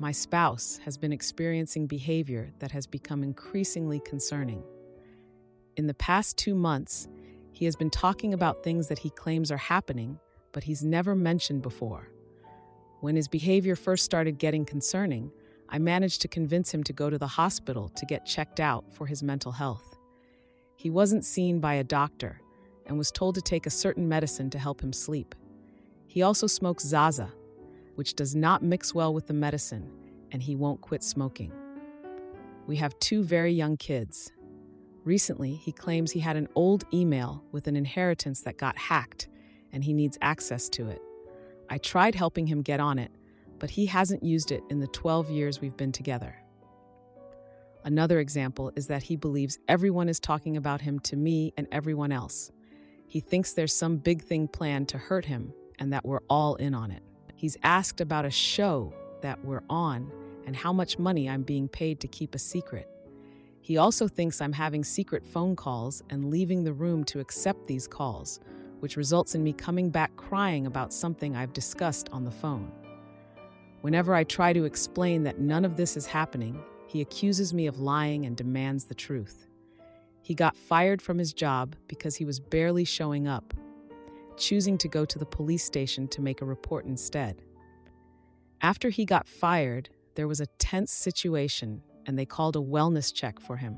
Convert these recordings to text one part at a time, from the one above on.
My spouse has been experiencing behavior that has become increasingly concerning. In the past 2 months, he has been talking about things that he claims are happening, but he's never mentioned before. When his behavior first started getting concerning, I managed to convince him to go to the hospital to get checked out for his mental health. He wasn't seen by a doctor and was told to take a certain medicine to help him sleep. He also smokes Zaza, which does not mix well with the medicine, and he won't quit smoking. We have 2 very young kids. Recently, he claims he had an old email with an inheritance that got hacked, and he needs access to it. I tried helping him get on it, but he hasn't used it in the 12 years we've been together. Another example is that he believes everyone is talking about him to me and everyone else. He thinks there's some big thing planned to hurt him and that we're all in on it. He's asked about a show that we're on and how much money I'm being paid to keep a secret. He also thinks I'm having secret phone calls and leaving the room to accept these calls, which results in me coming back crying about something I've discussed on the phone. Whenever I try to explain that none of this is happening, he accuses me of lying and demands the truth. He got fired from his job because he was barely showing up, choosing to go to the police station to make a report instead. After he got fired, there was a tense situation and they called a wellness check for him.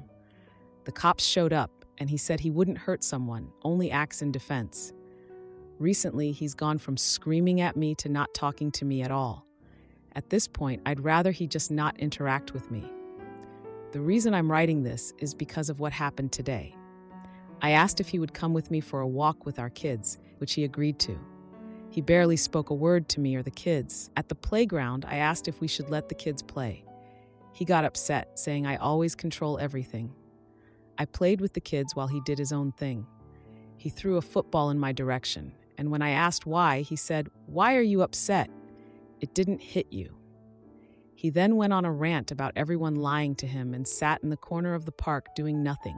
The cops showed up and he said he wouldn't hurt someone, only acts in defense. Recently, he's gone from screaming at me to not talking to me at all. At this point, I'd rather he just not interact with me. The reason I'm writing this is because of what happened today. I asked if he would come with me for a walk with our kids, which he agreed to. He barely spoke a word to me or the kids. At the playground, I asked if we should let the kids play. He got upset, saying I always control everything. I played with the kids while he did his own thing. He threw a football in my direction, and when I asked why, he said, "Why are you upset? It didn't hit you." He then went on a rant about everyone lying to him and sat in the corner of the park doing nothing.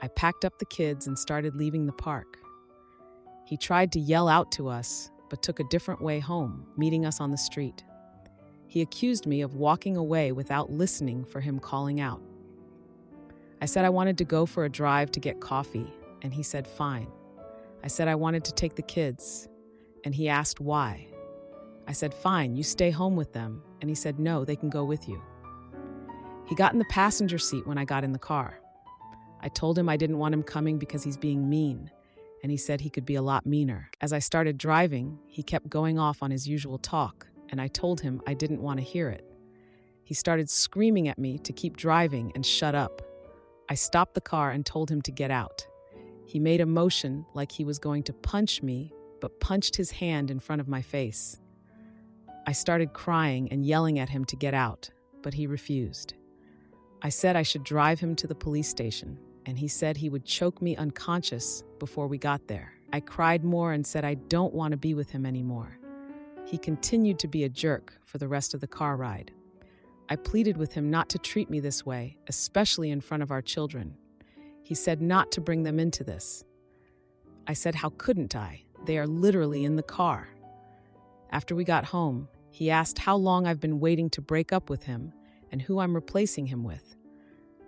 I packed up the kids and started leaving the park. He tried to yell out to us, but took a different way home, meeting us on the street. He accused me of walking away without listening for him calling out. I said I wanted to go for a drive to get coffee, and he said fine. I said I wanted to take the kids, and he asked why. I said fine, you stay home with them, and he said no, they can go with you. He got in the passenger seat when I got in the car. I told him I didn't want him coming because he's being mean, and he said he could be a lot meaner. As I started driving, he kept going off on his usual talk, and I told him I didn't want to hear it. He started screaming at me to keep driving and shut up. I stopped the car and told him to get out. He made a motion like he was going to punch me, but punched his hand in front of my face. I started crying and yelling at him to get out, but he refused. I said I should drive him to the police station, and he said he would choke me unconscious before we got there. I cried more and said I don't want to be with him anymore. He continued to be a jerk for the rest of the car ride. I pleaded with him not to treat me this way, especially in front of our children. He said not to bring them into this. I said, how couldn't I? They are literally in the car. After we got home, he asked how long I've been waiting to break up with him and who I'm replacing him with.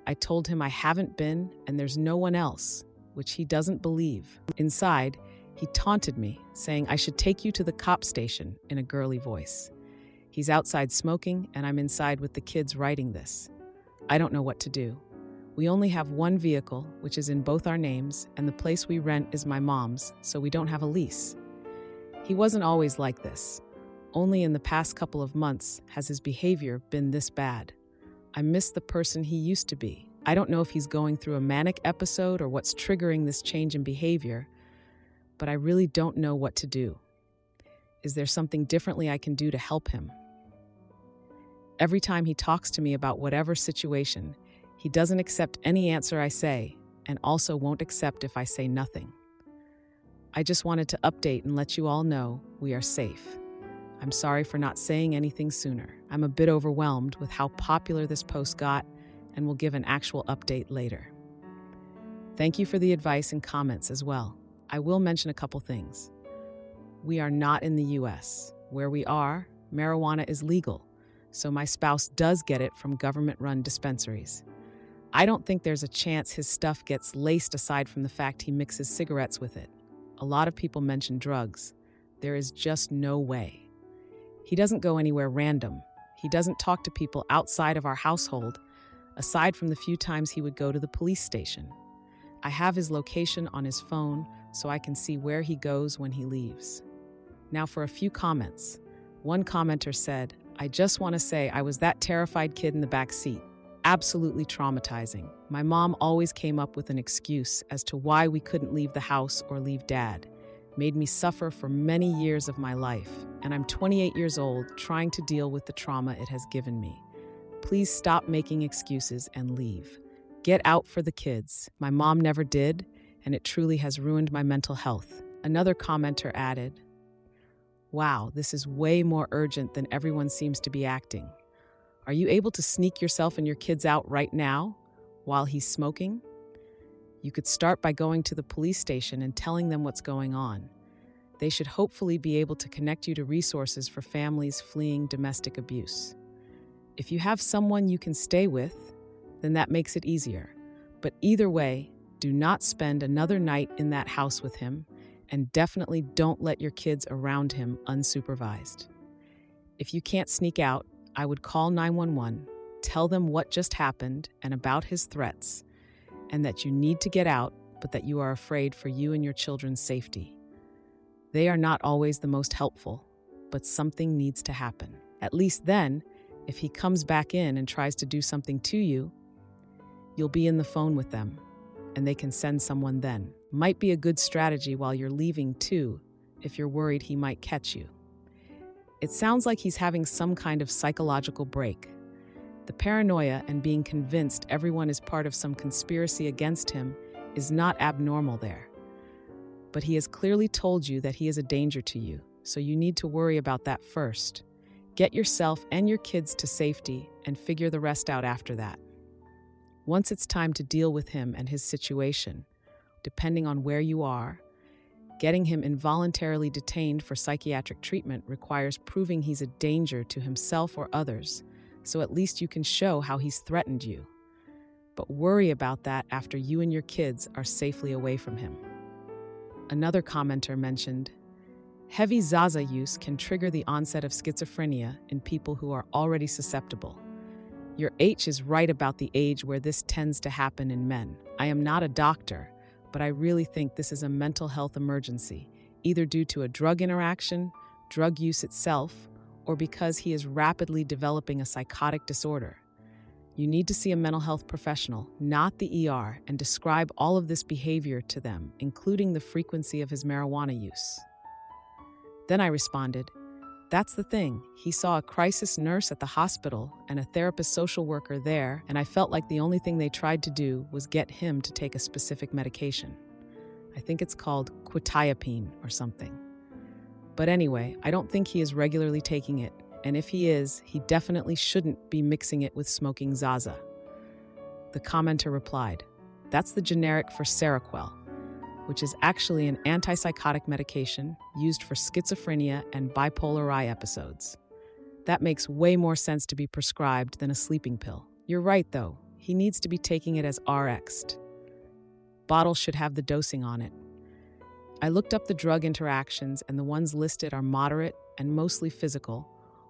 I told him I haven't been and there's no one else, which he doesn't believe. Inside, he taunted me, saying I should take you to the cop station in a girly voice. He's outside smoking and I'm inside with the kids writing this. I don't know what to do. We only have one vehicle, which is in both our names, and the place we rent is my mom's, so we don't have a lease. He wasn't always like this. Only in the past couple of months has his behavior been this bad. I miss the person he used to be. I don't know if he's going through a manic episode or what's triggering this change in behavior, but I really don't know what to do. Is there something differently I can do to help him? Every time he talks to me about whatever situation, he doesn't accept any answer I say, and also won't accept if I say nothing. I just wanted to update and let you all know we are safe. I'm sorry for not saying anything sooner. I'm a bit overwhelmed with how popular this post got, and will give an actual update later. Thank you for the advice and comments as well. I will mention a couple things. We are not in the US. Where we are, marijuana is legal, so my spouse does get it from government-run dispensaries. I don't think there's a chance his stuff gets laced aside from the fact he mixes cigarettes with it. A lot of people mention drugs. There is just no way. He doesn't go anywhere random. He doesn't talk to people outside of our household, aside from the few times he would go to the police station. I have his location on his phone so I can see where he goes when he leaves. Now for a few comments. One commenter said, "I just want to say I was that terrified kid in the back seat. Absolutely traumatizing. My mom always came up with an excuse as to why we couldn't leave the house or leave Dad. Made me suffer for many years of my life, and I'm 28 years old trying to deal with the trauma it has given me. Please stop making excuses and leave. Get out for the kids. My mom never did, and it truly has ruined my mental health." Another commenter added, "Wow, this is way more urgent than everyone seems to be acting. Are you able to sneak yourself and your kids out right now while he's smoking? You could start by going to the police station and telling them what's going on. They should hopefully be able to connect you to resources for families fleeing domestic abuse. If you have someone you can stay with, then that makes it easier. But either way, do not spend another night in that house with him, and definitely don't let your kids around him unsupervised. If you can't sneak out, I would call 911, tell them what just happened and about his threats, and that you need to get out, but that you are afraid for you and your children's safety. They are not always the most helpful, but something needs to happen. At least then, if he comes back in and tries to do something to you, you'll be in the phone with them, and they can send someone then. Might be a good strategy while you're leaving too, if you're worried he might catch you. It sounds like he's having some kind of psychological break. The paranoia and being convinced everyone is part of some conspiracy against him is not abnormal there. But he has clearly told you that he is a danger to you, so you need to worry about that first. Get yourself and your kids to safety and figure the rest out after that. Once it's time to deal with him and his situation, depending on where you are, getting him involuntarily detained for psychiatric treatment requires proving he's a danger to himself or others, so at least you can show how he's threatened you. But worry about that after you and your kids are safely away from him. Another commenter mentioned, heavy Zaza use can trigger the onset of schizophrenia in people who are already susceptible. Your H is right about the age where this tends to happen in men. I am not a doctor, but I really think this is a mental health emergency, either due to a drug interaction, drug use itself, or because he is rapidly developing a psychotic disorder. You need to see a mental health professional, not the ER, and describe all of this behavior to them, including the frequency of his marijuana use. Then I responded, that's the thing. He saw a crisis nurse at the hospital and a therapist social worker there, and I felt like the only thing they tried to do was get him to take a specific medication. I think it's called quetiapine or something. But anyway, I don't think he is regularly taking it, and if he is, he definitely shouldn't be mixing it with smoking Zaza. The commenter replied, that's the generic for Seroquel, which is actually an antipsychotic medication used for schizophrenia and bipolar I episodes. That makes way more sense to be prescribed than a sleeping pill. You're right, though. He needs to be taking it as RX'd. Bottles should have the dosing on it. I looked up the drug interactions, and the ones listed are moderate and mostly physical,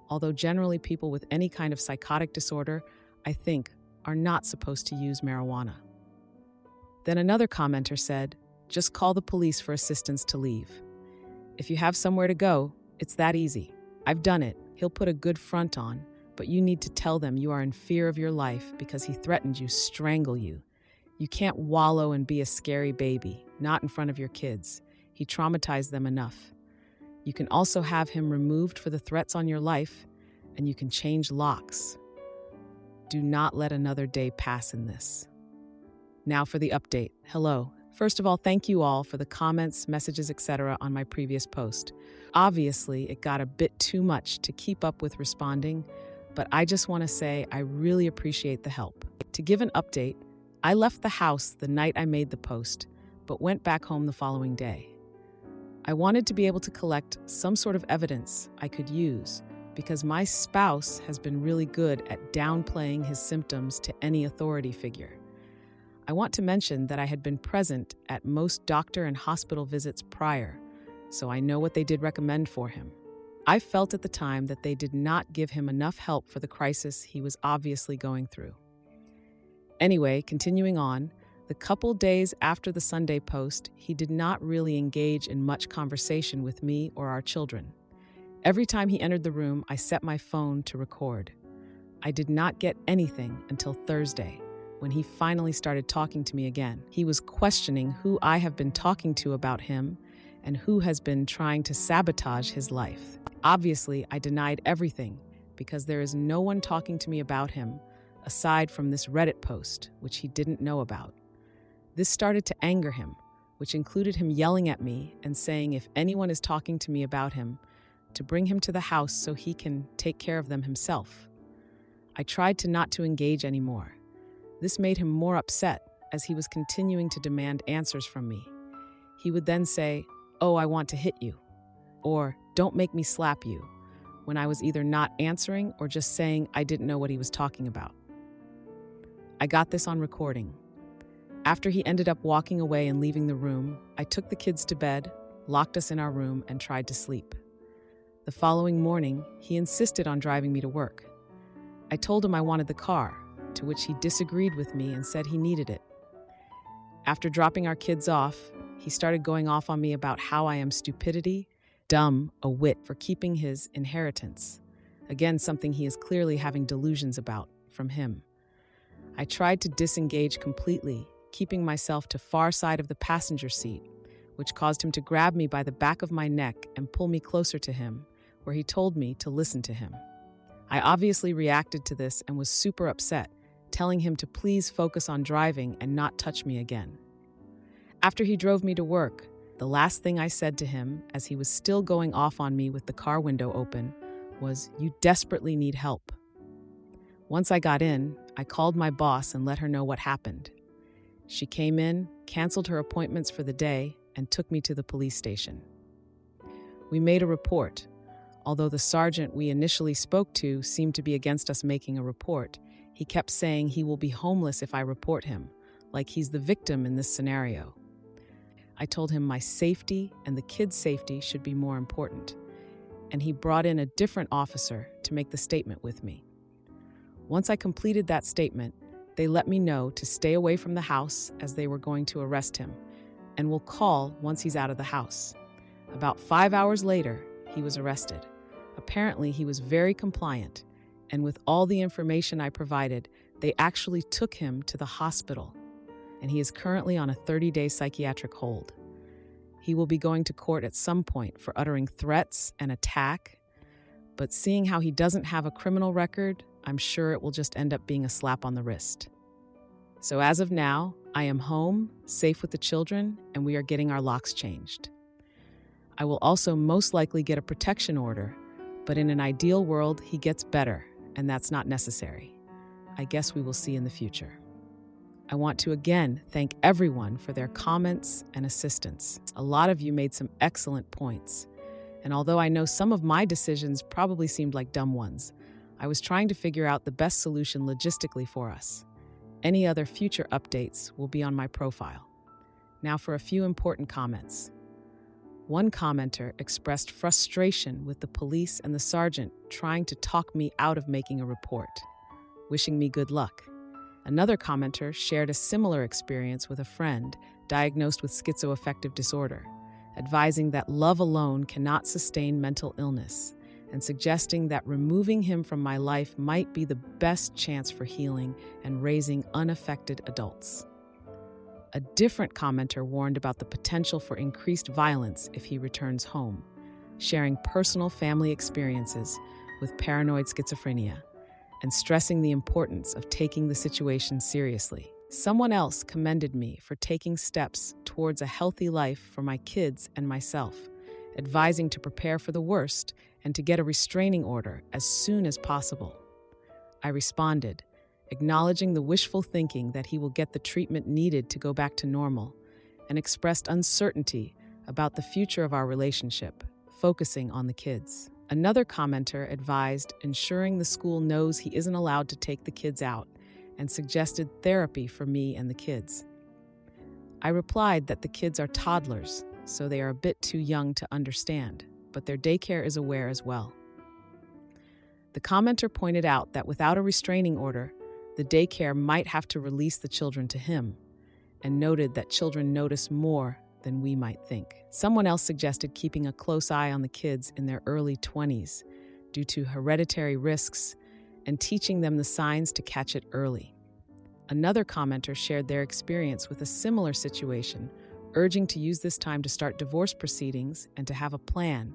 although generally people with any kind of psychotic disorder, I think, are not supposed to use marijuana. Then another commenter said, just call the police for assistance to leave. If you have somewhere to go, it's that easy. I've done it. He'll put a good front on, but you need to tell them you are in fear of your life because he threatened you, strangle you. You can't wallow and be a scary baby, not in front of your kids. He traumatized them enough. You can also have him removed for the threats on your life, and you can change locks. Do not let another day pass in this. Now for the update. Hello. First of all, thank you all for the comments, messages, etc. on my previous post. Obviously, it got a bit too much to keep up with responding, but I just want to say I really appreciate the help. To give an update, I left the house the night I made the post, but went back home the following day. I wanted to be able to collect some sort of evidence I could use, because my spouse has been really good at downplaying his symptoms to any authority figure. I want to mention that I had been present at most doctor and hospital visits prior, so I know what they did recommend for him. I felt at the time that they did not give him enough help for the crisis he was obviously going through. Anyway, continuing on, the couple days after the Sunday post, he did not really engage in much conversation with me or our children. Every time he entered the room, I set my phone to record. I did not get anything until Thursday, when he finally started talking to me again. He was questioning who I have been talking to about him and who has been trying to sabotage his life. Obviously, I denied everything because there is no one talking to me about him aside from this Reddit post, which he didn't know about. This started to anger him, which included him yelling at me and saying if anyone is talking to me about him, to bring him to the house so he can take care of them himself. I tried to not to engage anymore. This made him more upset as he was continuing to demand answers from me. He would then say, "Oh, I want to hit you," or "Don't make me slap you," when I was either not answering or just saying I didn't know what he was talking about. I got this on recording. After he ended up walking away and leaving the room, I took the kids to bed, locked us in our room, and tried to sleep. The following morning, he insisted on driving me to work. I told him I wanted the car, to which he disagreed with me and said he needed it. After dropping our kids off, he started going off on me about how I am dumb, a wit for keeping his inheritance. Again, something he is clearly having delusions about from him. I tried to disengage completely, keeping myself to far side of the passenger seat, which caused him to grab me by the back of my neck and pull me closer to him, where he told me to listen to him. I obviously reacted to this and was super upset, telling him to please focus on driving and not touch me again. After he drove me to work, the last thing I said to him, as he was still going off on me with the car window open, was, "You desperately need help." Once I got in, I called my boss and let her know what happened. She came in, canceled her appointments for the day, and took me to the police station. We made a report. Although the sergeant we initially spoke to seemed to be against us making a report, he kept saying he will be homeless if I report him, like he's the victim in this scenario. I told him my safety and the kids' safety should be more important, and he brought in a different officer to make the statement with me. Once I completed that statement, they let me know to stay away from the house as they were going to arrest him, and will call once he's out of the house. About 5 hours later, he was arrested. Apparently, he was very compliant, and with all the information I provided, they actually took him to the hospital, and he is currently on a 30-day psychiatric hold. He will be going to court at some point for uttering threats and attack, but seeing how he doesn't have a criminal record, I'm sure it will just end up being a slap on the wrist. So as of now, I am home, safe with the children, and we are getting our locks changed. I will also most likely get a protection order, but in an ideal world, he gets better, and that's not necessary. I guess we will see in the future. I want to again thank everyone for their comments and assistance. A lot of you made some excellent points, and although I know some of my decisions probably seemed like dumb ones, I was trying to figure out the best solution logistically for us. Any other future updates will be on my profile. Now for a few important comments. One commenter expressed frustration with the police and the sergeant trying to talk me out of making a report, wishing me good luck. Another commenter shared a similar experience with a friend diagnosed with schizoaffective disorder, advising that love alone cannot sustain mental illness, and suggesting that removing him from my life might be the best chance for healing and raising unaffected adults. A different commenter warned about the potential for increased violence if he returns home, sharing personal family experiences with paranoid schizophrenia and stressing the importance of taking the situation seriously. Someone else commended me for taking steps towards a healthy life for my kids and myself, advising to prepare for the worst and to get a restraining order as soon as possible. I responded, acknowledging the wishful thinking that he will get the treatment needed to go back to normal, and expressed uncertainty about the future of our relationship, focusing on the kids. Another commenter advised ensuring the school knows he isn't allowed to take the kids out and suggested therapy for me and the kids. I replied that the kids are toddlers, so they are a bit too young to understand, but their daycare is aware as well. The commenter pointed out that without a restraining order, the daycare might have to release the children to him, and noted that children notice more than we might think. Someone else suggested keeping a close eye on the kids in their early 20s due to hereditary risks and teaching them the signs to catch it early. Another commenter shared their experience with a similar situation, urging to use this time to start divorce proceedings and to have a plan,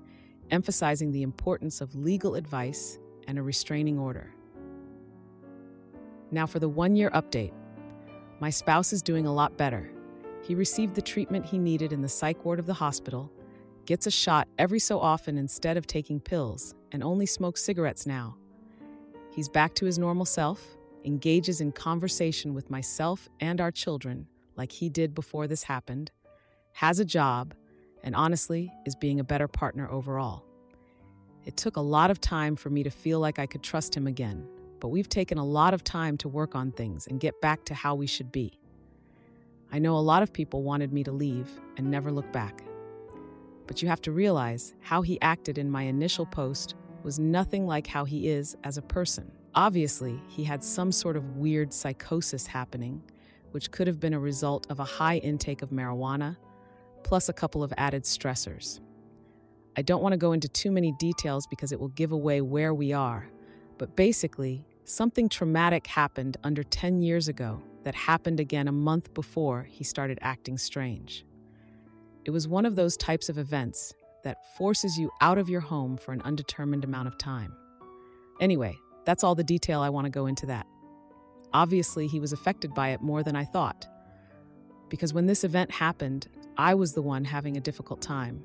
emphasizing the importance of legal advice and a restraining order. Now for the 1-year update. My spouse is doing a lot better. He received the treatment he needed in the psych ward of the hospital, gets a shot every so often instead of taking pills, and only smokes cigarettes now. He's back to his normal self, engages in conversation with myself and our children like he did before this happened, has a job, and honestly is being a better partner overall. It took a lot of time for me to feel like I could trust him again, but we've taken a lot of time to work on things and get back to how we should be. I know a lot of people wanted me to leave and never look back. But you have to realize how he acted in my initial post was nothing like how he is as a person. Obviously, he had some sort of weird psychosis happening, which could have been a result of a high intake of marijuana, plus a couple of added stressors. I don't want to go into too many details because it will give away where we are, but basically, something traumatic happened under 10 years ago that happened again a month before he started acting strange. It was one of those types of events that forces you out of your home for an undetermined amount of time. Anyway, that's all the detail I want to go into that. Obviously, he was affected by it more than I thought, because when this event happened, I was the one having a difficult time,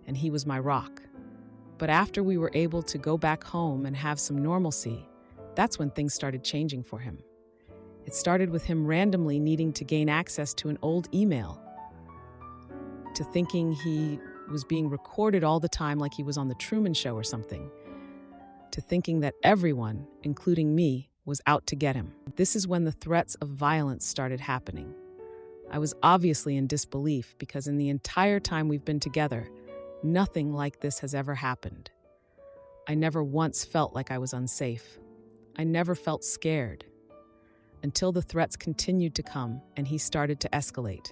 and he was my rock. But after we were able to go back home and have some normalcy, that's when things started changing for him. It started with him randomly needing to gain access to an old email, to thinking he was being recorded all the time like he was on the Truman Show or something, to thinking that everyone, including me, was out to get him. This is when the threats of violence started happening. I was obviously in disbelief because in the entire time we've been together, nothing like this has ever happened. I never once felt like I was unsafe. I never felt scared. Until the threats continued to come and he started to escalate.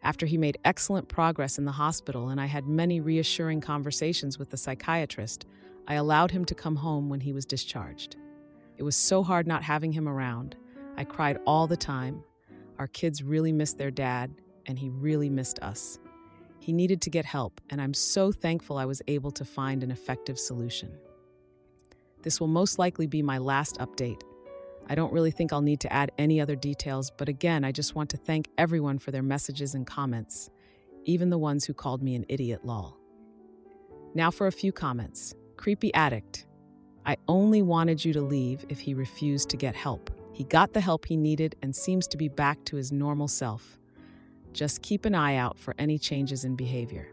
After he made excellent progress in the hospital and I had many reassuring conversations with the psychiatrist, I allowed him to come home when he was discharged. It was so hard not having him around. I cried all the time. Our kids really missed their dad, and he really missed us. He needed to get help, and I'm so thankful I was able to find an effective solution. This will most likely be my last update. I don't really think I'll need to add any other details, but again, I just want to thank everyone for their messages and comments, even the ones who called me an idiot lol. Now for a few comments. Creepy addict. I only wanted you to leave if he refused to get help. He got the help he needed and seems to be back to his normal self. Just keep an eye out for any changes in behavior.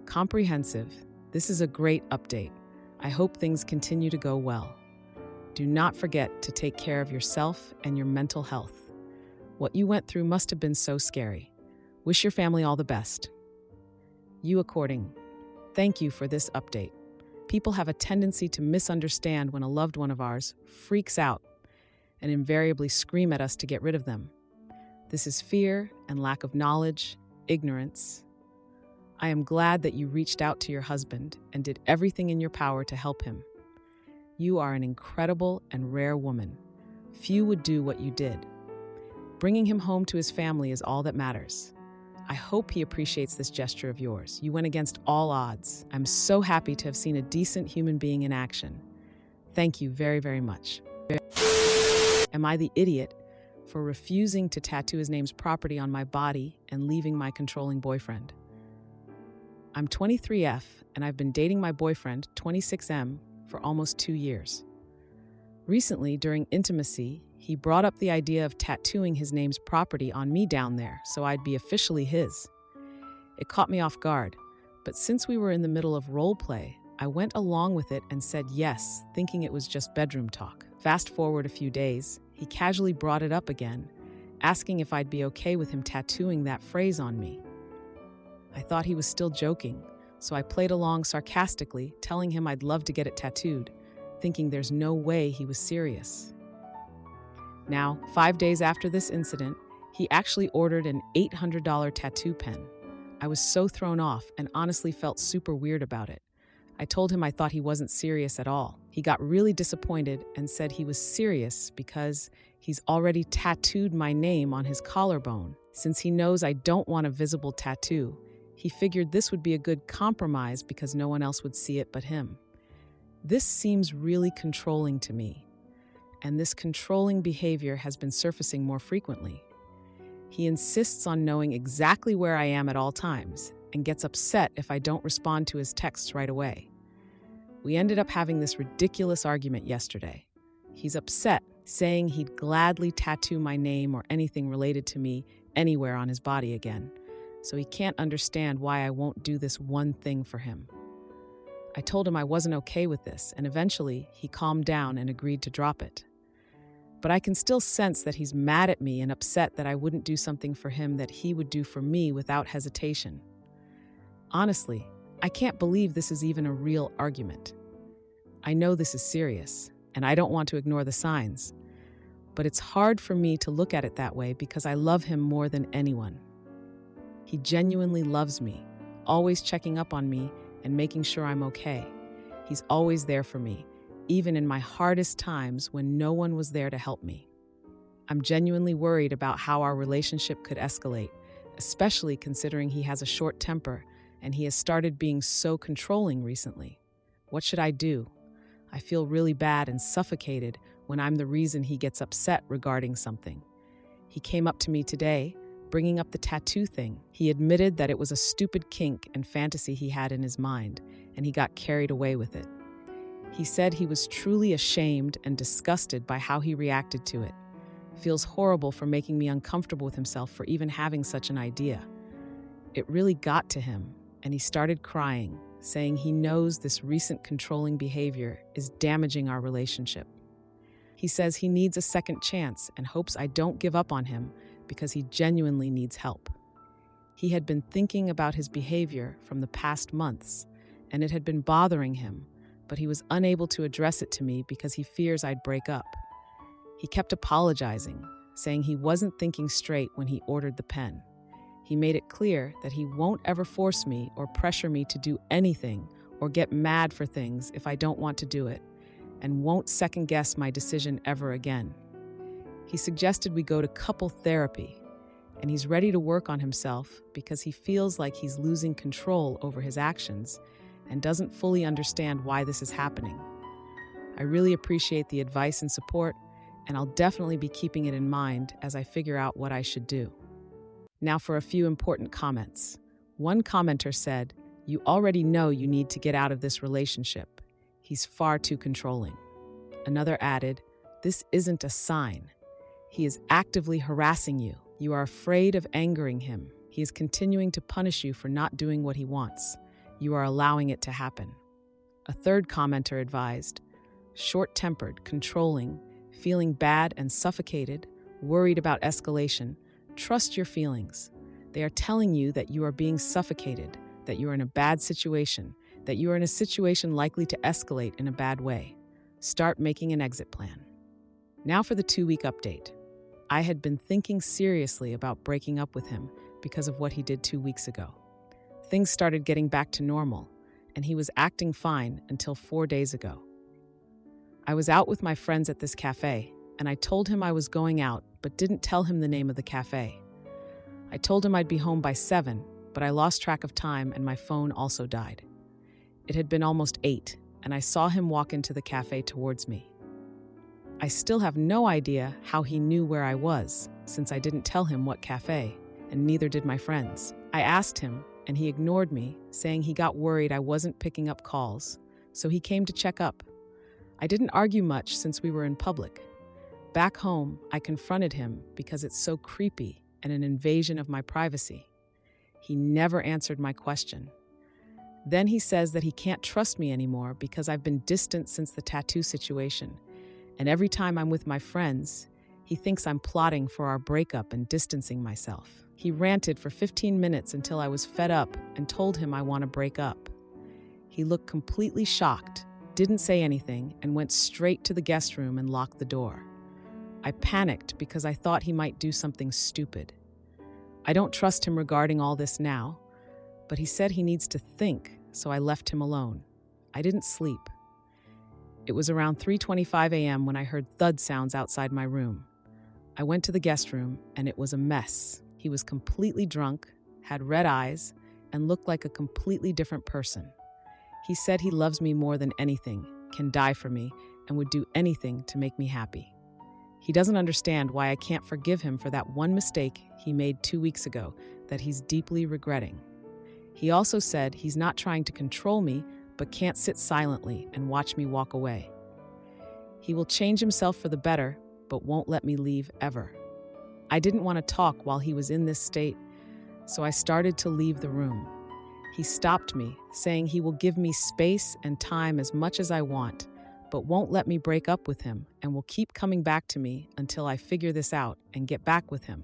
Comprehensive. This is a great update. I hope things continue to go well. Do not forget to take care of yourself and your mental health. What you went through must have been so scary. Wish your family all the best. You according. Thank you for this update. People have a tendency to misunderstand when a loved one of ours freaks out and invariably scream at us to get rid of them. This is fear and lack of knowledge, ignorance. I am glad that you reached out to your husband and did everything in your power to help him. You are an incredible and rare woman. Few would do what you did. Bringing him home to his family is all that matters. I hope he appreciates this gesture of yours. You went against all odds. I'm so happy to have seen a decent human being in action. Thank you very, very much. Am I the idiot for refusing to tattoo his name's property on my body and leaving my controlling boyfriend? I'm 23F and I've been dating my boyfriend, 26M, for almost 2 years. Recently, during intimacy, he brought up the idea of tattooing his name's property on me down there so I'd be officially his. It caught me off guard, but since we were in the middle of role play, I went along with it and said yes, thinking it was just bedroom talk. Fast forward a few days, he casually brought it up again, asking if I'd be okay with him tattooing that phrase on me. I thought he was still joking, so I played along sarcastically, telling him I'd love to get it tattooed, thinking there's no way he was serious. Now, 5 days after this incident, he actually ordered an $800 tattoo pen. I was so thrown off and honestly felt super weird about it. I told him I thought he wasn't serious at all. He got really disappointed and said he was serious because he's already tattooed my name on his collarbone. Since he knows I don't want a visible tattoo, he figured this would be a good compromise because no one else would see it but him. This seems really controlling to me, and this controlling behavior has been surfacing more frequently. He insists on knowing exactly where I am at all times and gets upset if I don't respond to his texts right away. We ended up having this ridiculous argument yesterday. He's upset, saying he'd gladly tattoo my name or anything related to me anywhere on his body again, so he can't understand why I won't do this one thing for him. I told him I wasn't okay with this, and eventually he calmed down and agreed to drop it. But I can still sense that he's mad at me and upset that I wouldn't do something for him that he would do for me without hesitation. Honestly, I can't believe this is even a real argument. I know this is serious, and I don't want to ignore the signs, but it's hard for me to look at it that way because I love him more than anyone. He genuinely loves me, always checking up on me and making sure I'm okay. He's always there for me, even in my hardest times when no one was there to help me. I'm genuinely worried about how our relationship could escalate, especially considering he has a short temper and he has started being so controlling recently. What should I do? I feel really bad and suffocated when I'm the reason he gets upset regarding something. He came up to me today, bringing up the tattoo thing. He admitted that it was a stupid kink and fantasy he had in his mind, and he got carried away with it. He said he was truly ashamed and disgusted by how he reacted to it. Feels horrible for making me uncomfortable with himself for even having such an idea. It really got to him, and he started crying, saying he knows this recent controlling behavior is damaging our relationship. He says he needs a second chance and hopes I don't give up on him because he genuinely needs help. He had been thinking about his behavior from the past months, and it had been bothering him, but he was unable to address it to me because he fears I'd break up. He kept apologizing, saying he wasn't thinking straight when he ordered the pen. He made it clear that he won't ever force me or pressure me to do anything or get mad for things if I don't want to do it, and won't second-guess my decision ever again. He suggested we go to couple therapy, and he's ready to work on himself because he feels like he's losing control over his actions and doesn't fully understand why this is happening. I really appreciate the advice and support, and I'll definitely be keeping it in mind as I figure out what I should do. Now for a few important comments. One commenter said, "You already know you need to get out of this relationship. He's far too controlling." Another added, "This isn't a sign. He is actively harassing you. You are afraid of angering him. He is continuing to punish you for not doing what he wants. You are allowing it to happen." A third commenter advised, "Short-tempered, controlling, feeling bad and suffocated, worried about escalation. Trust your feelings. They are telling you that you are being suffocated, that you are in a bad situation, that you are in a situation likely to escalate in a bad way. Start making an exit plan." Now for the 2-week update. I had been thinking seriously about breaking up with him because of what he did 2 weeks ago. Things started getting back to normal, and he was acting fine until 4 days ago. I was out with my friends at this cafe, and I told him I was going out, but didn't tell him the name of the cafe. I told him I'd be home by 7, but I lost track of time and my phone also died. It had been almost 8, and I saw him walk into the cafe towards me. I still have no idea how he knew where I was, since I didn't tell him what cafe, and neither did my friends. I asked him, and he ignored me, saying he got worried I wasn't picking up calls, so he came to check up. I didn't argue much since we were in public. Back home, I confronted him because it's so creepy and an invasion of my privacy. He never answered my question. Then he says that he can't trust me anymore because I've been distant since the tattoo situation. And every time I'm with my friends, he thinks I'm plotting for our breakup and distancing myself. He ranted for 15 minutes until I was fed up and told him I want to break up. He looked completely shocked, didn't say anything, and went straight to the guest room and locked the door. I panicked because I thought he might do something stupid. I don't trust him regarding all this now, but he said he needs to think, so I left him alone. I didn't sleep. It was around 3:25 a.m. when I heard thud sounds outside my room. I went to the guest room, and it was a mess. He was completely drunk, had red eyes, and looked like a completely different person. He said he loves me more than anything, can die for me, and would do anything to make me happy. He doesn't understand why I can't forgive him for that one mistake he made 2 weeks ago that he's deeply regretting. He also said he's not trying to control me, but can't sit silently and watch me walk away. He will change himself for the better, but won't let me leave ever. I didn't want to talk while he was in this state, so I started to leave the room. He stopped me, saying he will give me space and time as much as I want, but won't let me break up with him and will keep coming back to me until I figure this out and get back with him.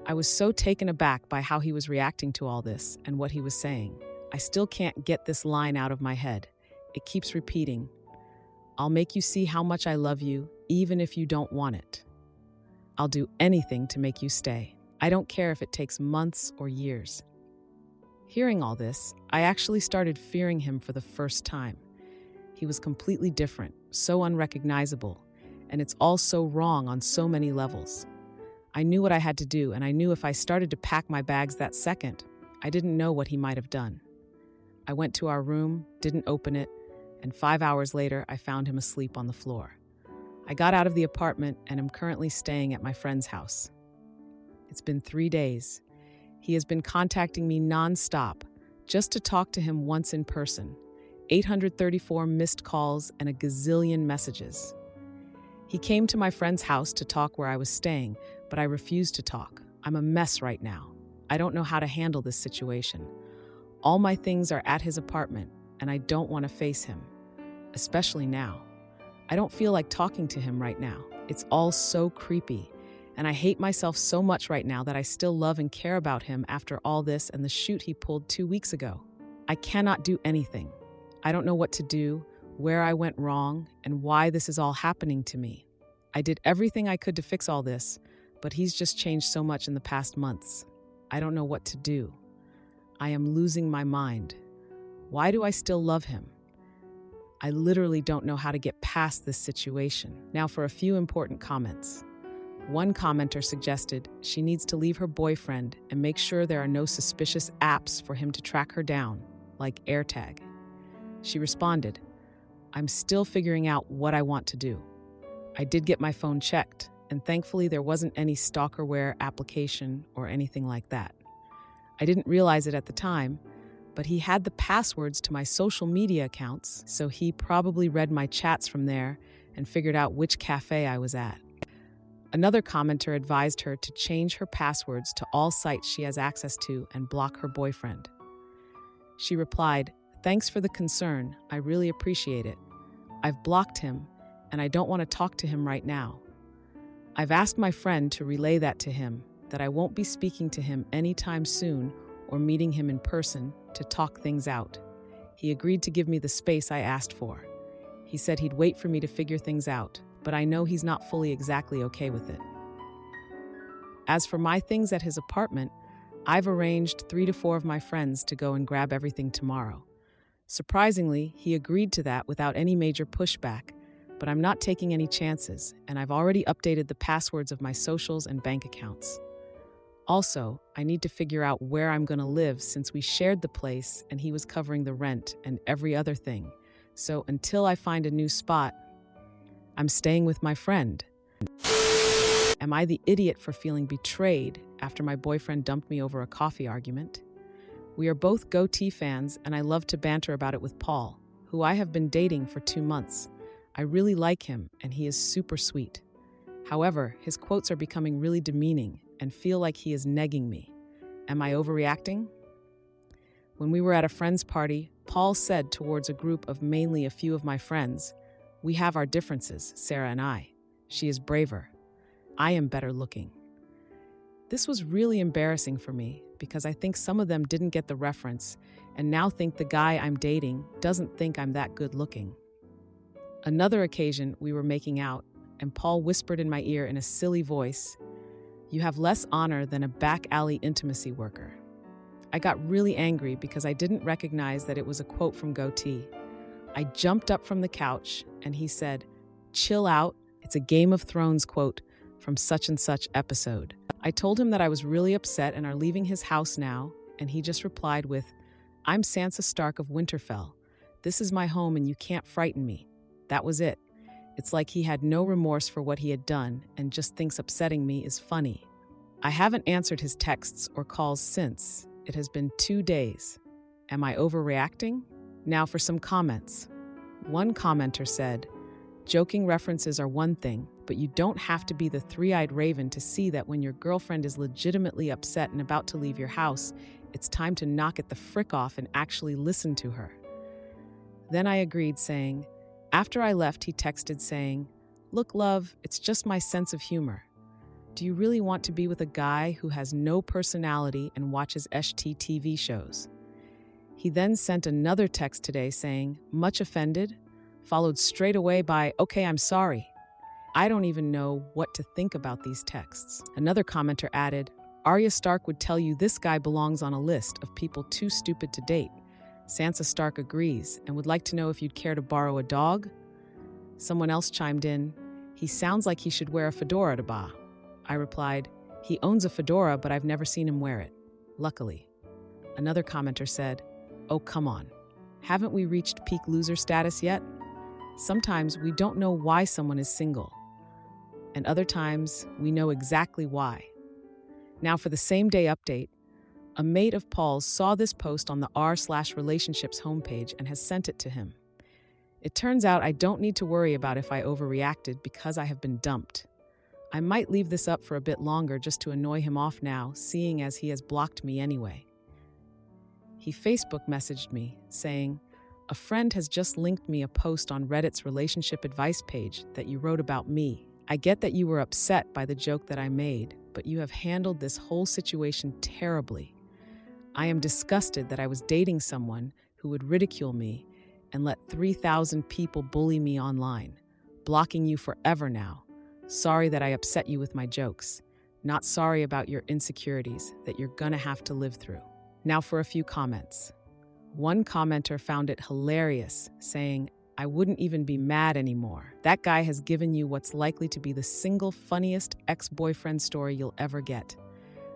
I was so taken aback by how he was reacting to all this and what he was saying. I still can't get this line out of my head. It keeps repeating, "I'll make you see how much I love you, even if you don't want it. I'll do anything to make you stay. I don't care if it takes months or years." Hearing all this, I actually started fearing him for the first time. He was completely different, so unrecognizable, and it's all so wrong on so many levels. I knew what I had to do, and I knew if I started to pack my bags that second, I didn't know what he might have done. I went to our room, didn't open it, and 5 hours later, I found him asleep on the floor. I got out of the apartment and am currently staying at my friend's house. It's been 3 days. He has been contacting me nonstop, just to talk to him once in person. 834 missed calls and a gazillion messages. He came to my friend's house to talk where I was staying, but I refused to talk. I'm a mess right now. I don't know how to handle this situation. All my things are at his apartment, and I don't want to face him, especially now. I don't feel like talking to him right now. It's all so creepy, and I hate myself so much right now that I still love and care about him after all this and the shoot he pulled 2 weeks ago. I cannot do anything. I don't know what to do, where I went wrong, and why this is all happening to me. I did everything I could to fix all this, but he's just changed so much in the past months. I don't know what to do. I am losing my mind. Why do I still love him? I literally don't know how to get past this situation. Now for a few important comments. One commenter suggested she needs to leave her boyfriend and make sure there are no suspicious apps for him to track her down, like AirTag. She responded, "I'm still figuring out what I want to do." I did get my phone checked, and thankfully there wasn't any stalkerware application or anything like that. I didn't realize it at the time, but he had the passwords to my social media accounts, so he probably read my chats from there and figured out which cafe I was at. Another commenter advised her to change her passwords to all sites she has access to and block her boyfriend. She replied, "Thanks for the concern. I really appreciate it. I've blocked him, and I don't want to talk to him right now. I've asked my friend to relay that to him, that I won't be speaking to him anytime soon or meeting him in person to talk things out. He agreed to give me the space I asked for. He said he'd wait for me to figure things out, but I know he's not fully exactly okay with it. As for my things at his apartment, I've arranged 3 to 4 of my friends to go and grab everything tomorrow. Surprisingly, he agreed to that without any major pushback, but I'm not taking any chances, and I've already updated the passwords of my socials and bank accounts. Also, I need to figure out where I'm going to live since we shared the place and he was covering the rent and every other thing. So until I find a new spot, I'm staying with my friend. Am I the idiot for feeling betrayed after my boyfriend dumped me over a coffee argument? We are both goatee fans, and I love to banter about it with Paul, who I have been dating for 2 months. I really like him, and he is super sweet. However, his quotes are becoming really demeaning and feel like he is negging me. Am I overreacting? When we were at a friend's party, Paul said towards a group of mainly a few of my friends, "We have our differences, Sarah and I. She is braver. I am better looking." This was really embarrassing for me because I think some of them didn't get the reference and now think the guy I'm dating doesn't think I'm that good looking. Another occasion, we were making out, and Paul whispered in my ear in a silly voice, "You have less honor than a back alley intimacy worker." I got really angry because I didn't recognize that it was a quote from Goatee. I jumped up from the couch and he said, "Chill out, it's a Game of Thrones quote from such and such episode." I told him that I was really upset and are leaving his house now, and he just replied with, "I'm Sansa Stark of Winterfell. This is my home and you can't frighten me." That was it. It's like he had no remorse for what he had done and just thinks upsetting me is funny. I haven't answered his texts or calls since. It has been 2 days. Am I overreacting? Now for some comments. One commenter said, "Joking references are one thing, but you don't have to be the three-eyed raven to see that when your girlfriend is legitimately upset and about to leave your house, it's time to knock it the frick off and actually listen to her." Then I agreed, saying, after I left, he texted saying, "Look, love, it's just my sense of humor. Do you really want to be with a guy who has no personality and watches HGTV shows?" He then sent another text today saying, "Much offended?" followed straight away by, "Okay, I'm sorry." I don't even know what to think about these texts. Another commenter added, "Arya Stark would tell you this guy belongs on a list of people too stupid to date. Sansa Stark agrees and would like to know if you'd care to borrow a dog." Someone else chimed in, "He sounds like he should wear a fedora to Ba." I replied, "He owns a fedora, but I've never seen him wear it. Luckily." Another commenter said, "Oh, come on. Haven't we reached peak loser status yet? Sometimes we don't know why someone is single, and other times we know exactly why." Now for the same day update, a mate of Paul's saw this post on the r/relationships homepage and has sent it to him. It turns out I don't need to worry about if I overreacted because I have been dumped. I might leave this up for a bit longer just to annoy him off now, seeing as he has blocked me anyway. He Facebook messaged me, saying, "A friend has just linked me a post on Reddit's relationship advice page that you wrote about me. I get that you were upset by the joke that I made, but you have handled this whole situation terribly. I am disgusted that I was dating someone who would ridicule me and let 3,000 people bully me online. Blocking you forever now. Sorry that I upset you with my jokes. Not sorry about your insecurities that you're gonna have to live through." Now for a few comments. One commenter found it hilarious, saying, "I wouldn't even be mad anymore. That guy has given you what's likely to be the single funniest ex-boyfriend story you'll ever get.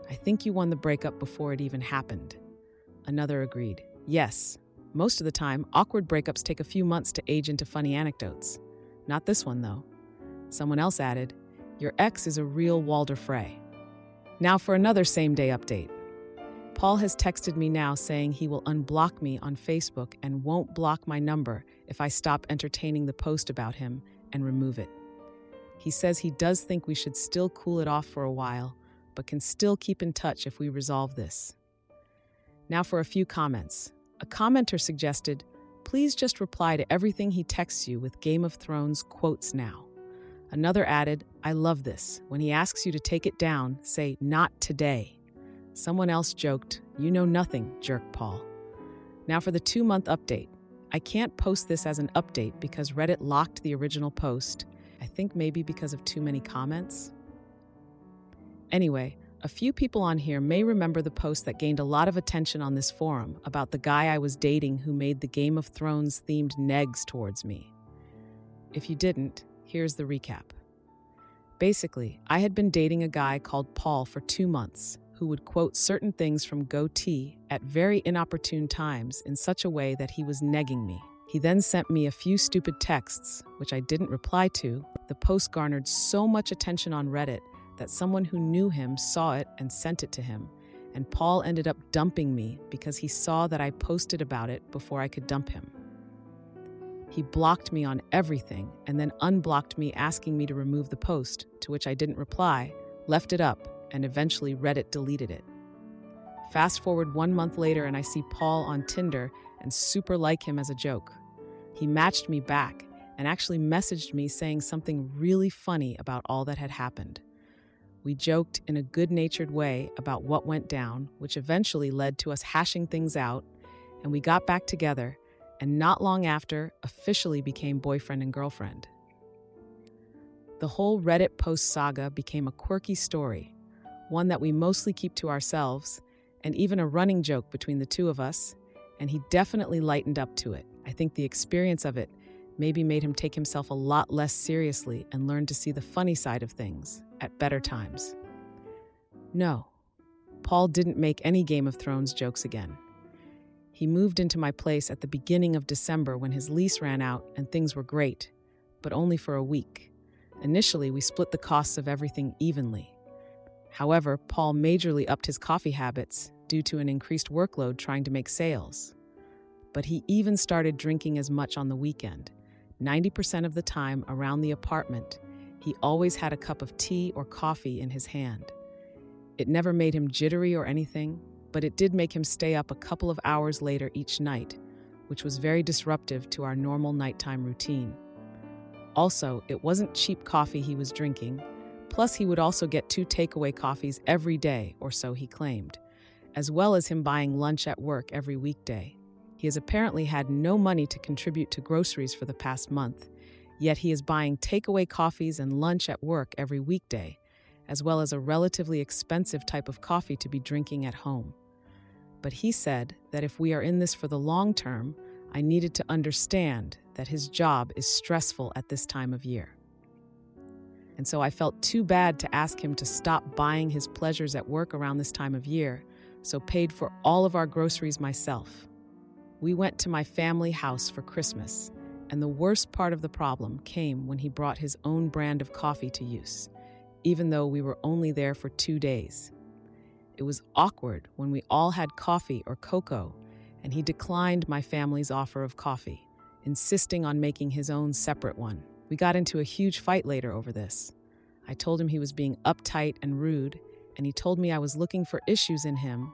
I think you won the breakup before it even happened." Another agreed. "Yes, most of the time, awkward breakups take a few months to age into funny anecdotes. Not this one, though." Someone else added, "Your ex is a real Walder Frey." Now for another same-day update. Paul has texted me now saying he will unblock me on Facebook and won't block my number if I stop entertaining the post about him and remove it. He says he does think we should still cool it off for a while, but can still keep in touch if we resolve this. Now for a few comments. A commenter suggested, "Please just reply to everything he texts you with Game of Thrones quotes now." Another added, "I love this. When he asks you to take it down, say, 'Not today.'" Someone else joked, "You know nothing, jerk Paul." Now for the 2-month update. I can't post this as an update because Reddit locked the original post. I think maybe because of too many comments. Anyway, a few people on here may remember the post that gained a lot of attention on this forum about the guy I was dating who made the Game of Thrones themed negs towards me. If you didn't, here's the recap. Basically, I had been dating a guy called Paul for 2 months, who would quote certain things from Goatee at very inopportune times in such a way that he was negging me. He then sent me a few stupid texts, which I didn't reply to. The post garnered so much attention on Reddit that someone who knew him saw it and sent it to him, and Paul ended up dumping me because he saw that I posted about it before I could dump him. He blocked me on everything and then unblocked me asking me to remove the post, to which I didn't reply, left it up, and eventually Reddit deleted it. Fast forward 1 month later, and I see Paul on Tinder and super like him as a joke. He matched me back and actually messaged me saying something really funny about all that had happened. We joked in a good-natured way about what went down, which eventually led to us hashing things out, and we got back together, and not long after, officially became boyfriend and girlfriend. The whole Reddit post saga became a quirky story, one that we mostly keep to ourselves, and even a running joke between the two of us, and he definitely lightened up to it. I think the experience of it maybe made him take himself a lot less seriously and learn to see the funny side of things at better times. No, Paul didn't make any Game of Thrones jokes again. He moved into my place at the beginning of December when his lease ran out and things were great, but only for a week. Initially, we split the costs of everything evenly. However, Paul majorly upped his coffee habits due to an increased workload trying to make sales. But he even started drinking as much on the weekend. 90% of the time around the apartment, he always had a cup of tea or coffee in his hand. It never made him jittery or anything, but it did make him stay up a couple of hours later each night, which was very disruptive to our normal nighttime routine. Also, it wasn't cheap coffee he was drinking, plus he would also get 2 takeaway coffees every day, or so he claimed, as well as him buying lunch at work every weekday. He has apparently had no money to contribute to groceries for the past month, yet he is buying takeaway coffees and lunch at work every weekday, as well as a relatively expensive type of coffee to be drinking at home. But he said that if we are in this for the long term, I needed to understand that his job is stressful at this time of year. And so I felt too bad to ask him to stop buying his pleasures at work around this time of year, so paid for all of our groceries myself. We went to my family house for Christmas, and the worst part of the problem came when he brought his own brand of coffee to use, even though we were only there for 2 days. It was awkward when we all had coffee or cocoa, and he declined my family's offer of coffee, insisting on making his own separate one. We got into a huge fight later over this. I told him he was being uptight and rude, and he told me I was looking for issues in him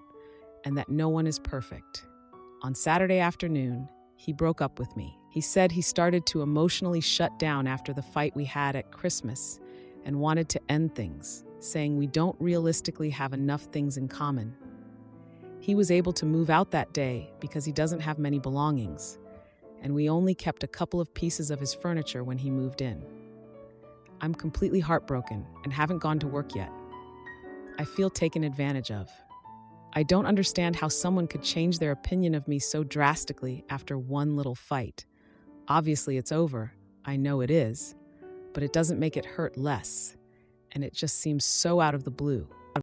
and that no one is perfect. On Saturday afternoon, he broke up with me. He said he started to emotionally shut down after the fight we had at Christmas and wanted to end things, saying we don't realistically have enough things in common. He was able to move out that day because he doesn't have many belongings, and we only kept a couple of pieces of his furniture when he moved in. I'm completely heartbroken and haven't gone to work yet. I feel taken advantage of. I don't understand how someone could change their opinion of me so drastically after one little fight. Obviously, it's over. I know it is. But it doesn't make it hurt less. And it just seems so out of the blue.